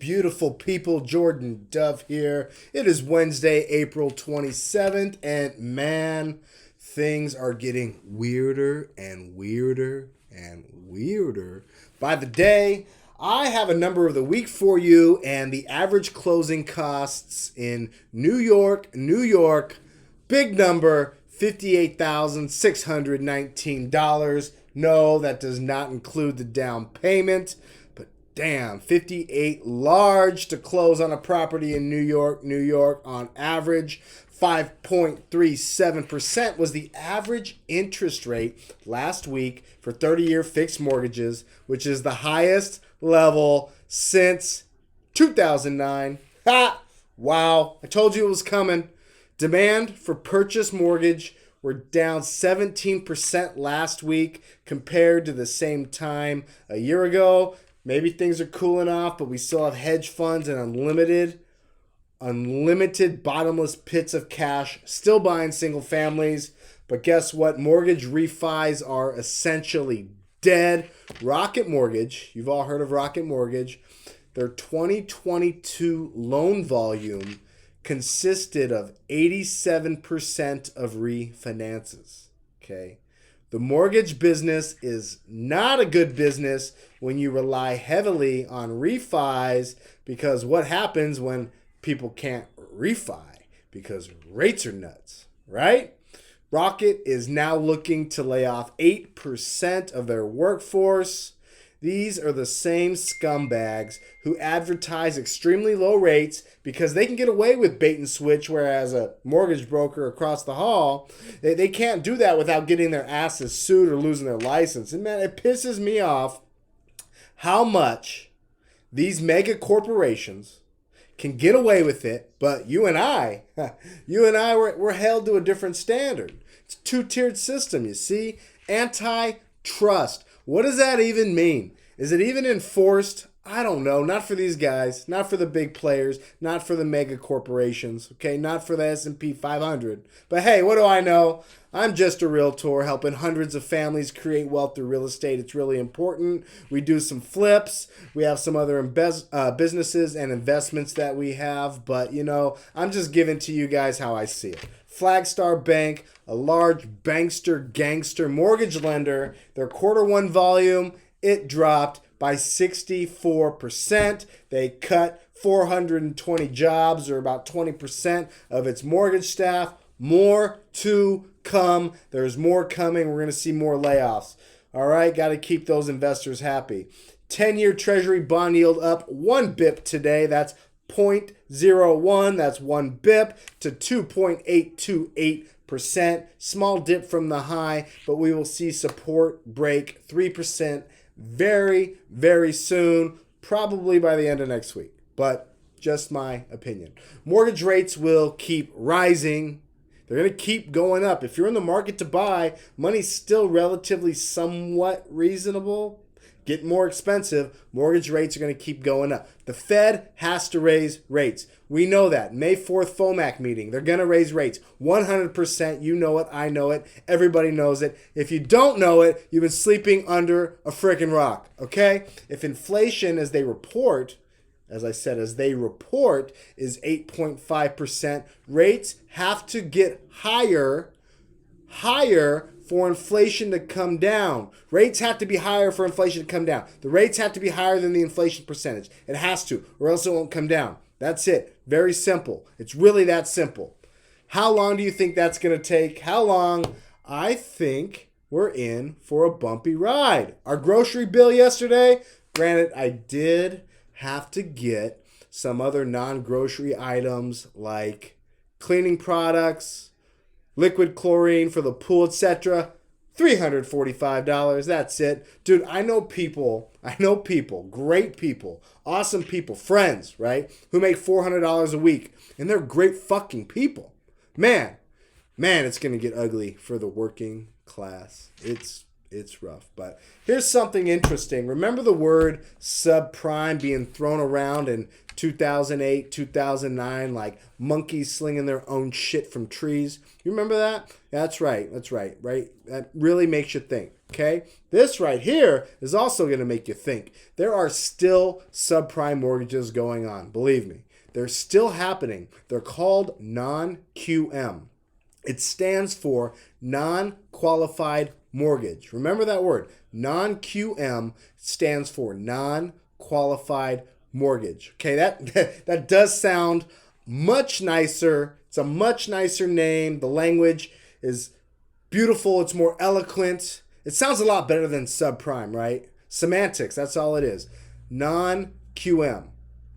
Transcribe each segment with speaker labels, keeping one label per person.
Speaker 1: beautiful people. Jordan Dove here. It is Wednesday, April 27th, and man, things are getting weirder and weirder and weirder by the day. I have a number of the week for you, and the average closing costs in New York, big number, $58,619. No, that does not include the down payment. But damn, 58 large to close on a property in New York on average. 5.37% was the average interest rate last week for 30-year fixed mortgages, which is the highest level since 2009. Ha! Wow, I told you it was coming. Demand for purchase mortgage were down 17% last week compared to the same time a year ago. Maybe things are cooling off, but we still have hedge funds and unlimited bottomless pits of cash still buying single families. But guess what? Mortgage refis are essentially dead. Rocket Mortgage, you've all heard of Rocket Mortgage. Their 2022 loan volume consisted of 87% of refinances. Okay. The mortgage business is not a good business when you rely heavily on refis, because what happens when people can't refi? Because rates are nuts, right? Rocket is now looking to lay off 8% of their workforce. These are the same scumbags who advertise extremely low rates because they can get away with bait and switch, whereas a mortgage broker across the hall, they can't do that without getting their asses sued or losing their license. And man, it pisses me off how much these mega corporations can get away with it, but you and I, we're held to a different standard. It's a two-tiered system, you see? Antitrust. What does that even mean? Is it even enforced? I don't know. Not for these guys. Not for the big players. Not for the mega corporations. Okay? Not for the S&P 500. But hey, what do I know? I'm just a realtor helping hundreds of families create wealth through real estate. It's really important. We do some flips. We have some other businesses and investments that we have. But, I'm just giving to you guys how I see it. Flagstar Bank, a large bankster gangster mortgage lender, their Q1 volume, it dropped by 64%. They cut 420 jobs, or about 20% of its mortgage staff. More to come. There's more coming. We're going to see more layoffs. All right, got to keep those investors happy. 10-year Treasury bond yield up 1 bip today. That's 0.01. That's 1 bip to 2.828%. Small dip from the high, but we will see support break 3% very, very soon, probably by the end of next week. But just my opinion. Mortgage rates will keep rising. They're going to keep going up. If you're in the market to buy, money's still relatively somewhat reasonable. Get more expensive, mortgage rates are going to keep going up. The Fed has to raise rates. We know that. May 4th FOMAC meeting, they're going to raise rates. 100%. You know it. I know it. Everybody knows it. If you don't know it, you've been sleeping under a freaking rock. Okay? If inflation, as they report, is 8.5%, rates have to get higher for inflation to come down. Rates have to be higher for inflation to come down. The rates have to be higher than the inflation percentage. It has to, or else it won't come down. That's it. Very simple. It's really that simple. How long do you think that's going to take? How long? I think we're in for a bumpy ride. Our grocery bill yesterday, granted, I did have to get some other non-grocery items like cleaning products, liquid chlorine for the pool, etc. $345. That's it. Dude, I know people, great people, awesome people, friends, right, who make $400 a week, and they're great fucking people. Man, it's going to get ugly for the working class. It's rough. But here's something interesting. Remember the word subprime being thrown around in 2008, 2009, like monkeys slinging their own shit from trees? You remember that? That's right. That really makes you think. Okay, this right here is also going to make you think. There are still subprime mortgages going on. Believe me, they're still happening. They're called non-QM. It stands for non-qualified mortgage. Remember that word. Non-QM stands for non-qualified mortgage. Okay, that does sound much nicer. It's a much nicer name. The language is beautiful. It's more eloquent. It sounds a lot better than subprime, right? Semantics, that's all it is. Non-QM.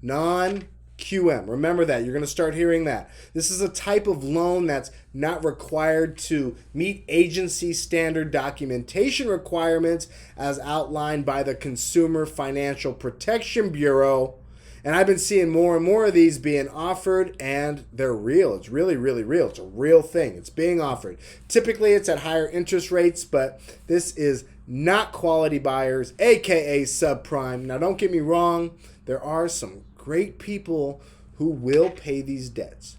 Speaker 1: Non-QM. Remember that. You're going to start hearing that. This is a type of loan that's not required to meet agency standard documentation requirements as outlined by the Consumer Financial Protection Bureau. And I've been seeing more and more of these being offered, and they're real. It's really, really real. It's a real thing. It's being offered. Typically, it's at higher interest rates, but this is not quality buyers, aka subprime. Now, don't get me wrong. There are some great people who will pay these debts,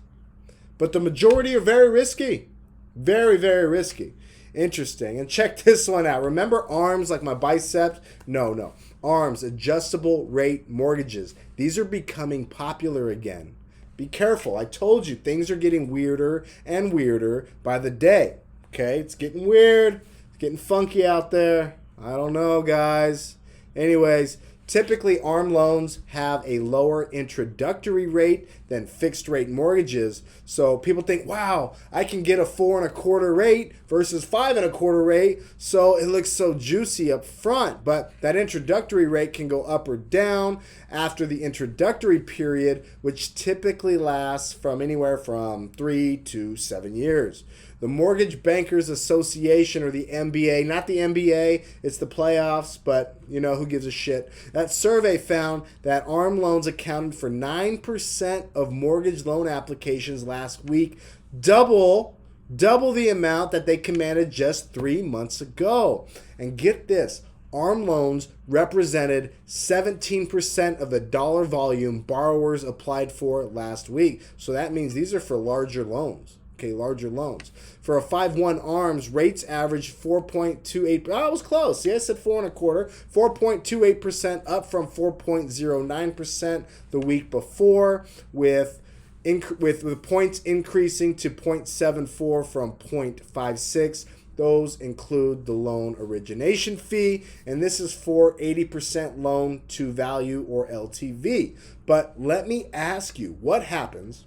Speaker 1: but the majority are very risky. Very, very risky. Interesting. And check this one out. Remember ARMs, like my biceps? No. ARMs, adjustable rate mortgages. These are becoming popular again. Be careful. I told you things are getting weirder and weirder by the day. Okay? It's getting weird. It's getting funky out there. I don't know, guys. Anyways, typically ARM loans have a lower introductory rate than fixed rate mortgages. So people think, wow, I can get a 4.25% rate versus 5.25% rate. So it looks so juicy up front. But that introductory rate can go up or down after the introductory period, which typically lasts from anywhere from 3 to 7 years. The Mortgage Bankers Association, or the MBA, not the NBA, it's the playoffs, but you know, who gives a shit? That survey found that ARM loans accounted for 9% of mortgage loan applications last week, double the amount that they commanded just 3 months ago. And get this, ARM loans represented 17% of the dollar volume borrowers applied for last week. So that means these are for larger loans. Okay, larger loans. For a 5/1 ARMs, rates averaged 4.28%. Oh, I was close. See, I said 4.25%. 4.28%, up from 4.09% the week before, with the points increasing to 0.74 from 0.56. Those include the loan origination fee, and this is for 80% loan to value, or LTV. But let me ask you, what happens,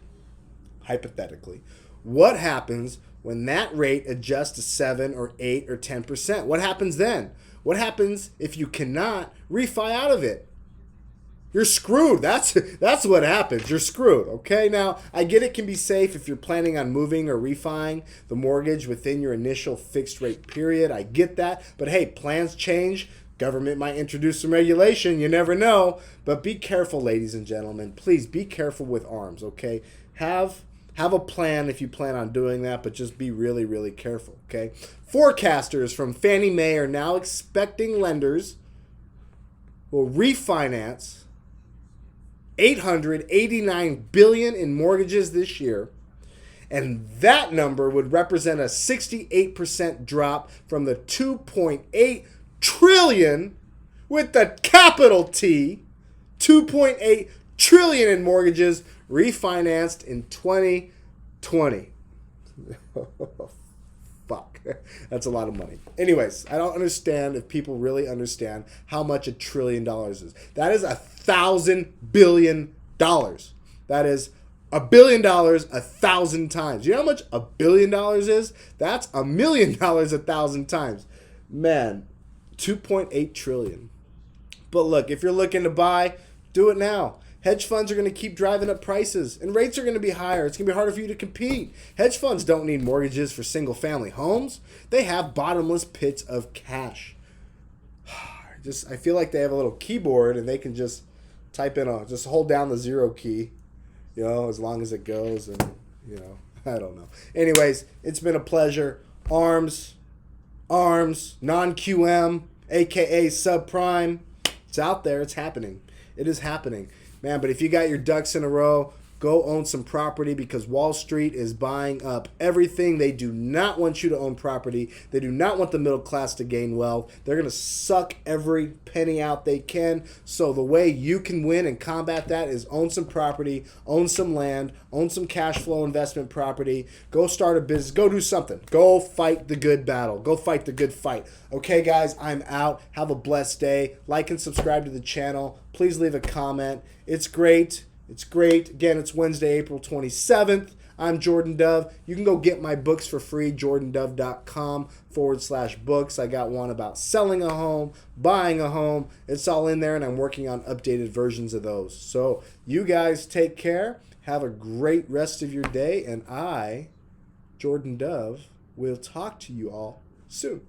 Speaker 1: hypothetically, what happens when that rate adjusts to 7 or 8 or 10%? What happens then? What happens if you cannot refi out of it? You're screwed. That's what happens. You're screwed. Okay? Now, I get it can be safe if you're planning on moving or refining the mortgage within your initial fixed rate period. I get that. But hey, plans change. Government might introduce some regulation. You never know. But be careful, ladies and gentlemen. Please be careful with ARMs, okay? Have a plan if you plan on doing that, but just be really, really careful, okay? Forecasters from Fannie Mae are now expecting lenders will refinance $889 billion in mortgages this year, and that number would represent a 68% drop from the $2.8 trillion with the capital T, $2.8 trillion in mortgages refinanced in 2020. Fuck. That's a lot of money. Anyways, I don't understand if people really understand how much $1 trillion is. That is $1,000 billion. That is $1 billion 1,000 times. You know how much $1 billion is? That's $1 million 1,000 times. Man, 2.8 trillion. But look, if you're looking to buy, do it now. Hedge funds are going to keep driving up prices, and rates are going to be higher. It's going to be harder for you to compete. Hedge funds don't need mortgages for single-family homes. They have bottomless pits of cash. I feel like they have a little keyboard, and they can just type in just hold down the 0 key, as long as it goes, and, I don't know. Anyways, it's been a pleasure. ARMs, non-QM, a.k.a. subprime. It's out there. It's happening. It is happening. Man, but if you got your ducks in a row, Go own some property because Wall Street is buying up everything. They do not want you to own property. They do not want the middle class to gain wealth. They're going to suck every penny out they can. So the way you can win and combat that is own some property, own some land, own some cash flow investment property. Go start a business. Go do something. Go fight the good battle. Go fight the good fight. Okay, guys, I'm out. Have a blessed day. Like and subscribe to the channel. Please leave a comment. It's great. It's great. Again, it's Wednesday, April 27th. I'm Jordan Dove. You can go get my books for free, jordandove.com/books. I got one about selling a home, buying a home. It's all in there, and I'm working on updated versions of those. So you guys take care. Have a great rest of your day, and I, Jordan Dove, will talk to you all soon.